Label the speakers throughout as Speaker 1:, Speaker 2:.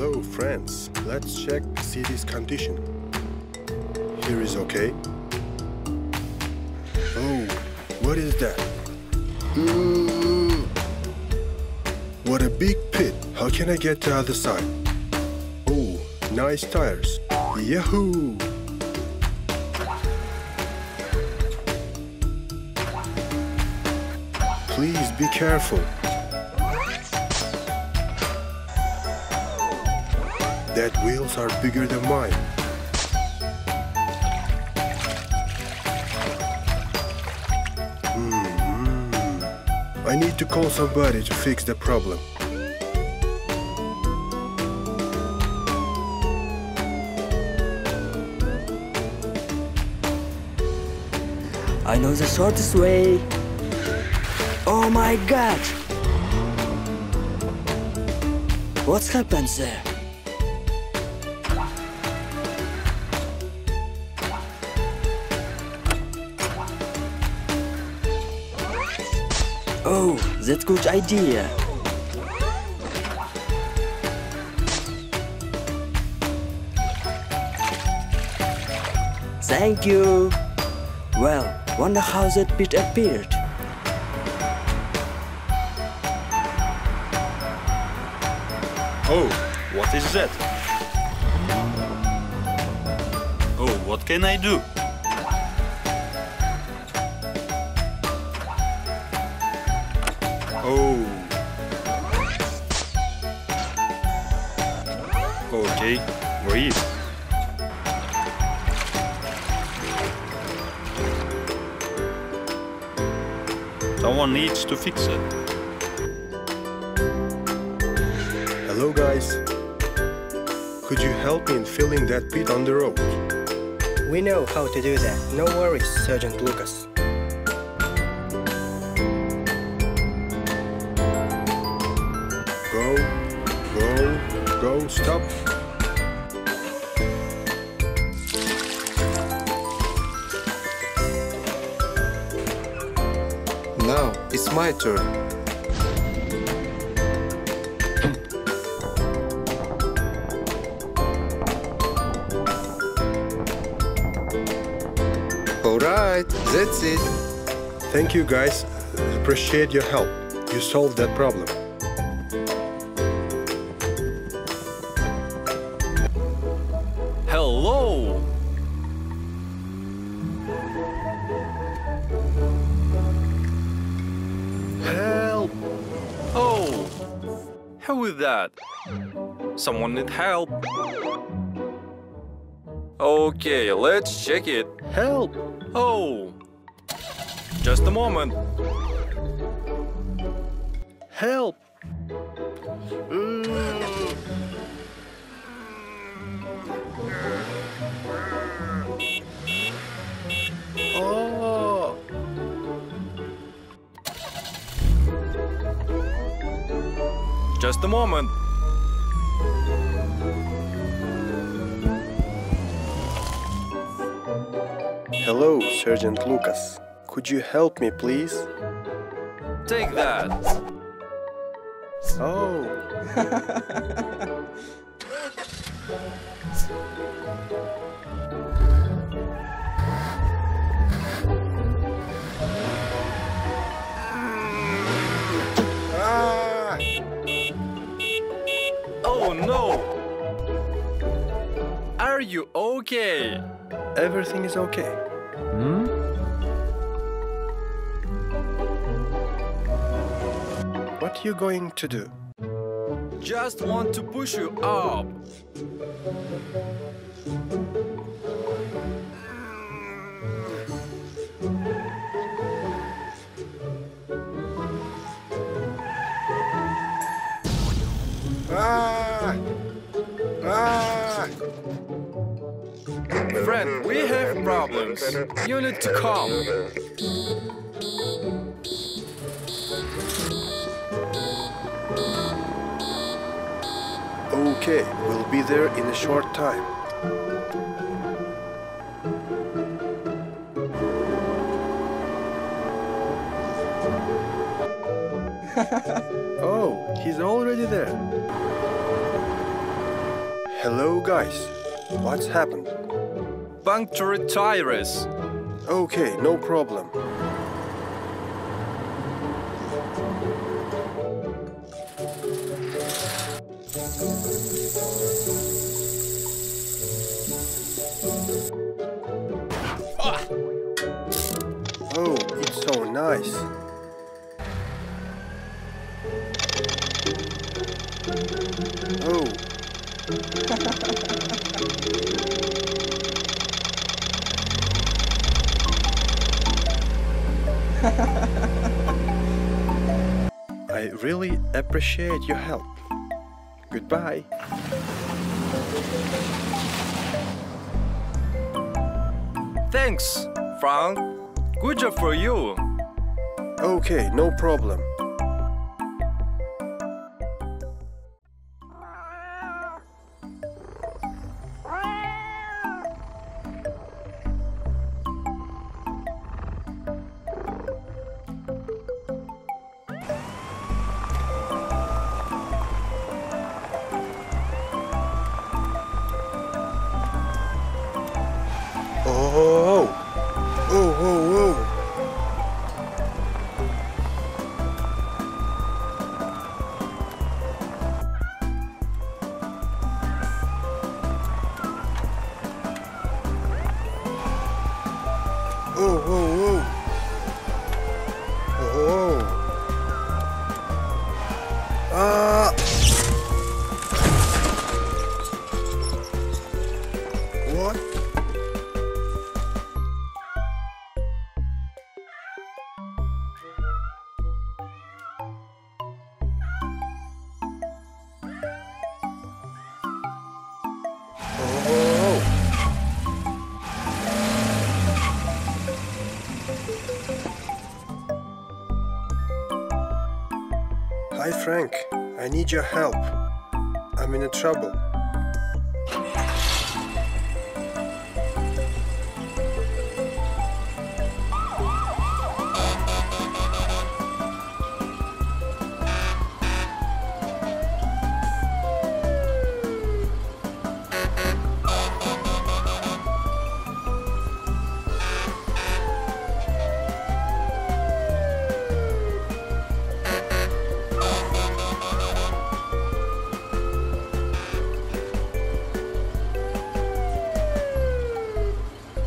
Speaker 1: Hello, friends. Let's check the city's condition. Here is okay. Oh, what is that? What a big pit. How can I get to the other side? Oh, nice tires. Yahoo! Please be careful. That wheels are bigger than mine. I need to call somebody to fix the problem.
Speaker 2: I know the shortest way. Oh my God! What's happened there? Oh, that's good idea. Thank you. Well, wonder how that pit appeared.
Speaker 3: Oh, what is that? Oh, what can I do? Oh. Okay, breathe. Someone needs to fix it.
Speaker 1: Hello, guys. Could you help me in filling that pit on the road?
Speaker 4: We know how to do that. No worries, Sergeant Lucas.
Speaker 1: Go, stop.
Speaker 5: Now it's my turn. Alright, that's it.
Speaker 1: Thank you, guys. Appreciate your help. You solved that problem.
Speaker 3: Hello! Help! Oh! How is that? Someone need help? Okay, let's check it. Help! Oh! Just a moment. Help! Oh! Just a moment.
Speaker 1: Hello, Sergeant Lucas. Could you help me, please?
Speaker 3: Take that.
Speaker 1: Oh.
Speaker 3: Oh no! Are you okay?
Speaker 1: Everything is okay. What are you going to do?
Speaker 3: Just want to push you up. Friend, we have problems. You need to come.
Speaker 1: Okay, we'll be there in a short time. Oh, he's already there. Hello, guys. What's happened?
Speaker 3: Punctured tires.
Speaker 1: Okay, no problem. Oh, it's so nice. Oh. I really appreciate your help. Goodbye.
Speaker 3: Thanks, Frank. Good job for you.
Speaker 1: Okay, no problem. Oh, oh, oh, oh. Oh, oh, oh. Oh. Ah. What? Oh. Hi, Frank. I need your help. I'm in trouble.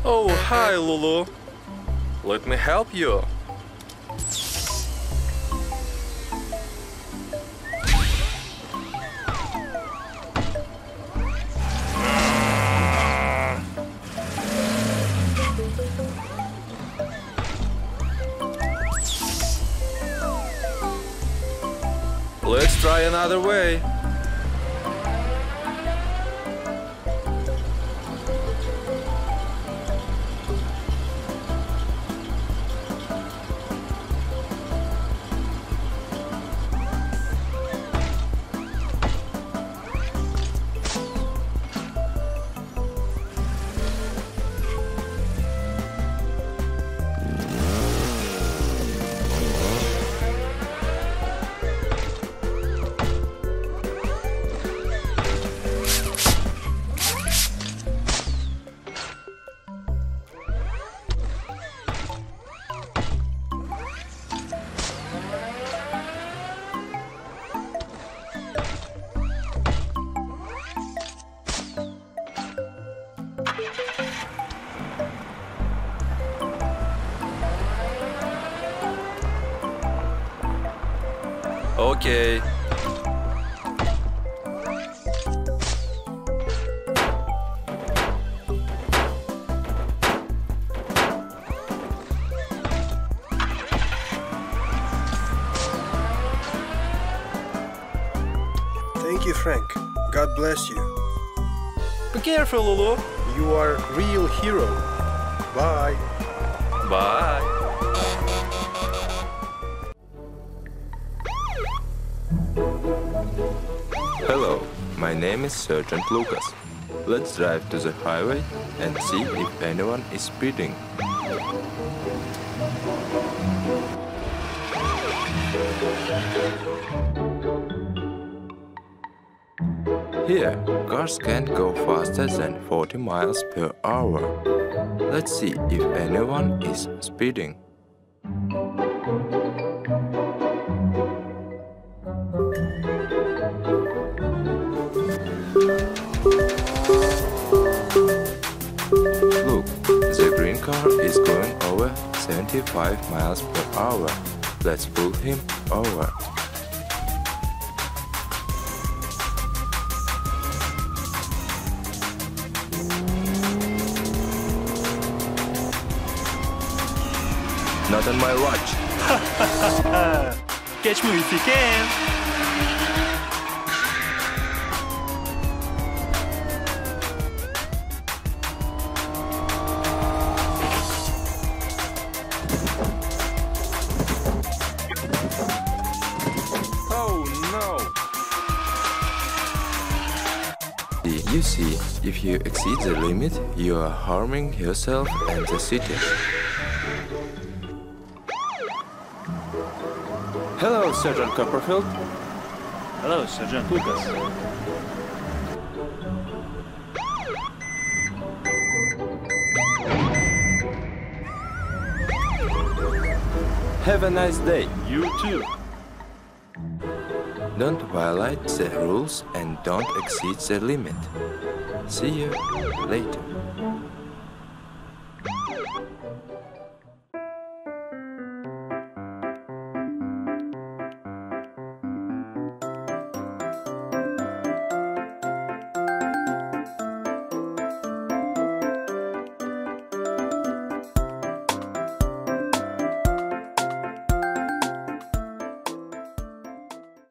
Speaker 3: Oh, hi, Lulu. Let me help you. Let's try another way. Okay.
Speaker 1: Thank you, Frank. God bless you.
Speaker 3: Be careful, Lulu.
Speaker 1: You are a real hero. Bye.
Speaker 3: Bye.
Speaker 6: Hello, my name is Sergeant Lucas. Let's drive to the highway and see if anyone is speeding. Here, cars can't go faster than 40 miles per hour. Let's see if anyone is speeding. Look, the green car is going over 75 miles per hour. Let's pull him over. Not on my watch.
Speaker 7: Catch me if you can.
Speaker 3: Oh no!
Speaker 6: You see, if you exceed the limit, you are harming yourself and the city.
Speaker 3: Hello, Sergeant Copperfield.
Speaker 7: Hello, Sergeant Lucas.
Speaker 3: Have a nice day.
Speaker 7: You too.
Speaker 6: Don't violate the rules and don't exceed the limit. See you later.